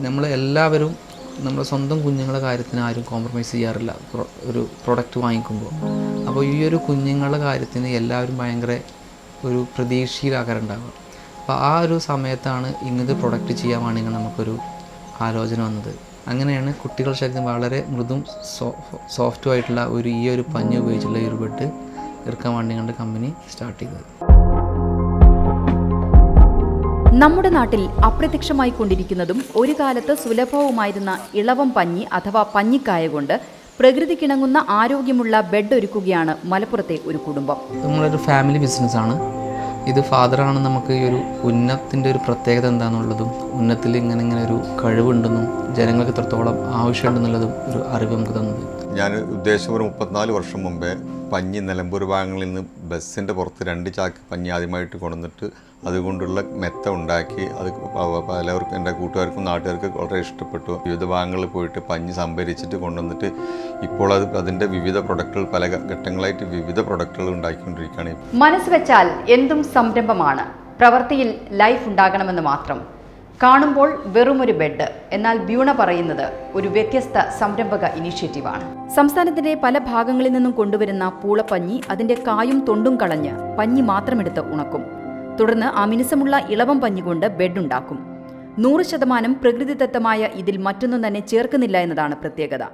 നമ്മൾ എല്ലാവരും നമ്മുടെ സ്വന്തം കുഞ്ഞുങ്ങളുടെ കാര്യത്തിന് ആരും കോംപ്രമൈസ് ചെയ്യാറില്ല ഒരു പ്രൊഡക്റ്റ് വാങ്ങിക്കുമ്പോൾ. അപ്പോൾ ഈ ഒരു കുഞ്ഞുങ്ങളുടെ കാര്യത്തിന് എല്ലാവരും ഭയങ്കര ഒരു പ്രതീക്ഷയിലാകാറുണ്ടാവുക. അപ്പോൾ ആ ഒരു സമയത്താണ് ഇങ്ങനത്തെ പ്രൊഡക്റ്റ് ചെയ്യാൻ വേണമെങ്കിൽ നമുക്കൊരു ആലോചന വന്നത്. അങ്ങനെയാണ് കുട്ടികളുടെ ശരീരം വളരെ മൃദും സോഫ്റ്റുമായിട്ടുള്ള ഈ ഒരു പഞ്ഞി ഉപയോഗിച്ചുള്ള ഈ ഒരു ബെഡ് ഇറക്കാൻ വേണ്ടി കമ്പനി സ്റ്റാർട്ട് ചെയ്തത്. നമ്മുടെ നാട്ടിൽ അപ്രത്യക്ഷമായി കൊണ്ടിരിക്കുന്നതും ഒരു കാലത്ത് സുലഭവുമായിരുന്ന ഇളവം പഞ്ഞി അഥവാ പഞ്ഞിക്കായ കൊണ്ട് പ്രകൃതിക്കിണങ്ങുന്ന ആരോഗ്യമുള്ള ബെഡ് ഒരുക്കുകയാണ് മലപ്പുറത്തെ ഒരു കുടുംബം. നമ്മളൊരു ഫാമിലി ബിസിനസ്സാണ്. ഇത് ഫാദറാണ്. നമുക്ക് ഈ ഒരു ഉന്നത്തിൻ്റെ ഒരു പ്രത്യേകത എന്താണെന്നുള്ളതും ഉന്നത്തിൽ ഇങ്ങനെ ഒരു കഴിവുണ്ടെന്നും ജനങ്ങൾക്ക് എത്രത്തോളം ആവശ്യമുണ്ടെന്നുള്ളതും ഒരു അറിവ് നമുക്ക് തന്നത്. ഞാൻ ഉദ്ദേശം ഒരു 34 വർഷം മുമ്പേ പഞ്ഞി നിലമ്പൂർ ഭാഗങ്ങളിൽ നിന്ന് ബസ്സിൻ്റെ പുറത്ത് 2 ചാക്ക് പഞ്ഞി ആദ്യമായിട്ട് കൊണ്ടുവന്നിട്ട് അതുകൊണ്ടുള്ള മെത്ത ഉണ്ടാക്കി അത് പലവർക്കും എൻ്റെ കൂട്ടുകാർക്കും നാട്ടുകാർക്കും വളരെ ഇഷ്ടപ്പെട്ടു. വിവിധ ഭാഗങ്ങളിൽ പോയിട്ട് പഞ്ഞി സംഭരിച്ചിട്ട് കൊണ്ടുവന്നിട്ട് ഇപ്പോൾ അതിൻ്റെ വിവിധ പ്രൊഡക്റ്റുകൾ പല ഘട്ടങ്ങളായിട്ട് വിവിധ പ്രൊഡക്റ്റുകൾ ഉണ്ടാക്കിക്കൊണ്ടിരിക്കുകയാണ്. മനസ്സ് വെച്ചാൽ എന്തും സംരംഭമാണ്. പ്രവൃത്തിയിൽ ലൈഫ് ഉണ്ടാകണമെന്ന് മാത്രം. കാണുമ്പോൾ വെറുമൊരു ബെഡ്, എന്നാൽ ബ്യൂണ പറയുന്നത് ഒരു വ്യത്യസ്ത സംരംഭക ഇനീഷ്യേറ്റീവാണ്. സംസ്ഥാനത്തിന്റെ പല ഭാഗങ്ങളിൽ നിന്നും കൊണ്ടുവരുന്ന പൂളപ്പഞ്ഞി അതിന്റെ കായും തൊണ്ടും കളഞ്ഞ് പഞ്ഞി മാത്രമെടുത്ത് ഉണക്കും. തുടർന്ന് ആ മിനുസമുള്ള ഇളവം പഞ്ഞി കൊണ്ട് ബെഡ് ഉണ്ടാക്കും. 100% പ്രകൃതിദത്തമായ ഇതിൽ മറ്റൊന്നും തന്നെ ചേർക്കുന്നില്ല എന്നതാണ് പ്രത്യേകത.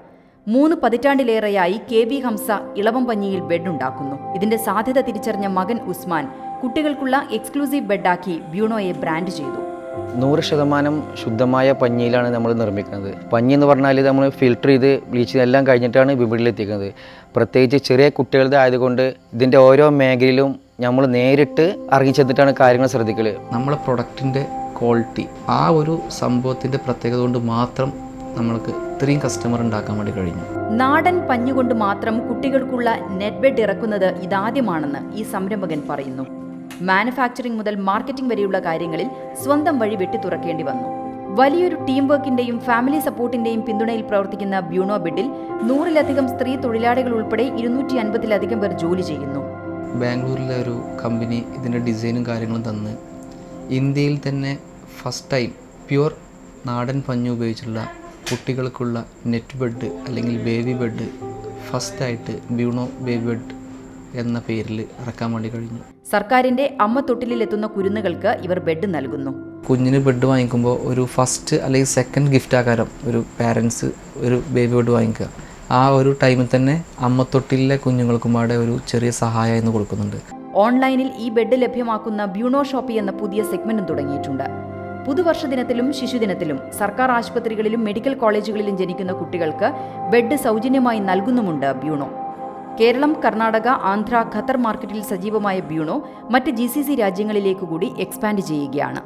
3 പതിറ്റാണ്ടിലേറെയായി KB ഹംസ ഇളവം പഞ്ഞിയിൽ ബെഡ് ഉണ്ടാക്കുന്നു. ഇതിന്റെ സാധ്യത തിരിച്ചറിഞ്ഞ മകൻ ഉസ്മാൻ കുട്ടികൾക്കുള്ള എക്സ്ക്ലൂസീവ് ബെഡാക്കി ബ്യൂണോയെ ബ്രാൻഡ് ചെയ്തു. 100% ശുദ്ധമായ പഞ്ഞിയിലാണ് നമ്മൾ നിർമ്മിക്കുന്നത്. പഞ്ഞി എന്ന് പറഞ്ഞാൽ നമ്മൾ ഫിൽട്ടർ ചെയ്ത് ബ്ലീച്ച് ചെയ്ത് എല്ലാം കഴിഞ്ഞിട്ടാണ് വിപണിയിൽ എത്തിക്കുന്നത്. പ്രത്യേകിച്ച് ചെറിയ കുട്ടികളുടെ ആയതുകൊണ്ട് ഇതിൻ്റെ ഓരോ മേഖലയിലും നമ്മൾ നേരിട്ട് ഇറങ്ങിച്ചെന്നിട്ടാണ് കാര്യങ്ങൾ ശ്രദ്ധിക്കൽ. നമ്മളെ പ്രൊഡക്റ്റിൻ്റെ ക്വാളിറ്റി, ആ ഒരു സംഭവത്തിൻ്റെ പ്രത്യേകത കൊണ്ട് മാത്രം നമ്മൾക്ക് ഇത്രയും കസ്റ്റമർ ഉണ്ടാക്കാൻ വേണ്ടി കഴിഞ്ഞു. നാടൻ പഞ്ഞുകൊണ്ട് മാത്രം കുട്ടികൾക്കുള്ള നെറ്റ് ബെഡ് ഇറക്കുന്നത് ഇതാദ്യമാണെന്ന് ഈ സംരംഭകൻ പറയുന്നു. മാനുഫാക്ചറിംഗ് മുതൽ മാർക്കറ്റിംഗ് വരെയുള്ള കാര്യങ്ങളിൽ സ്വന്തം വഴി വെട്ടിത്തുറക്കേണ്ടി വന്നു. വലിയൊരു ടീം വർക്കിന്റെയും ഫാമിലി സപ്പോർട്ടിന്റെയും പിന്തുണയിൽ പ്രവർത്തിക്കുന്ന ബ്യൂണോ ബെഡിൽ 100-ലധികം സ്ത്രീ തൊഴിലാളികൾ ഉൾപ്പെടെ 250-ലധികം പേർ ജോലി ചെയ്യുന്നു. ബാംഗ്ലൂരിലെ ഒരു കമ്പനി ഇതിൻ്റെ ഡിസൈനും കാര്യങ്ങളും തന്ന് ഇന്ത്യയിൽ തന്നെ ഫസ്റ്റ് ടൈം പ്യുവർ നാടൻ പഞ്ഞു ഉപയോഗിച്ചുള്ള കുട്ടികൾക്കുള്ള നെറ്റ് ബെഡ് അല്ലെങ്കിൽ ബേബി ബെഡ് ഫസ്റ്റായിട്ട് ബ്യൂണോ ബേബി ബെഡ് എന്ന പേരിൽ ഇറക്കാൻ വേണ്ടി കഴിഞ്ഞു. സർക്കാരിന്റെ അമ്മ തൊട്ടിലെത്തുന്ന കുരുന്നുകൾക്ക് ഇവർ ബെഡ് നൽകുന്നു. കുഞ്ഞിന് ബെഡ് വാങ്ങിക്കുമ്പോൾ ഒരു ഫസ്റ്റ് അല്ലെങ്കിൽ സെക്കൻഡ് ഗിഫ്റ്റ് ആകാരം ഒരു പാരൻസ് ഒരു ബേബി ബെഡ് വാങ്ങിക്കുക. ആ ഒരു ടൈമിൽ തന്നെ അമ്മത്തൊട്ടിലെ കുഞ്ഞുങ്ങൾക്കുമാടെ ഒരു ചെറിയ സഹായം എന്ന് കൊടുക്കുന്നുണ്ട്. ഓൺലൈനിൽ ഈ ബെഡ് ലഭ്യമാക്കുന്ന ബ്യൂണോ ഷോപ്പി എന്ന പുതിയ സെഗ്മെന്റും തുടങ്ങിയിട്ടുണ്ട്. പുതുവർഷ ദിനത്തിലും ശിശുദിനത്തിലും സർക്കാർ ആശുപത്രികളിലും മെഡിക്കൽ കോളേജുകളിലും ജനിക്കുന്ന കുട്ടികൾക്ക് ബെഡ് സൗജന്യമായി നൽകുന്നുമുണ്ട് ബ്യൂണോ. കേരളം, കർണാടക, ആന്ധ്ര, ഖത്തർ മാർക്കറ്റിൽ സജീവമായ ബ്യൂണോ മറ്റ് GCC രാജ്യങ്ങളിലേക്ക് കൂടി എക്സ്പാൻഡ് ചെയ്യുകയാണ്.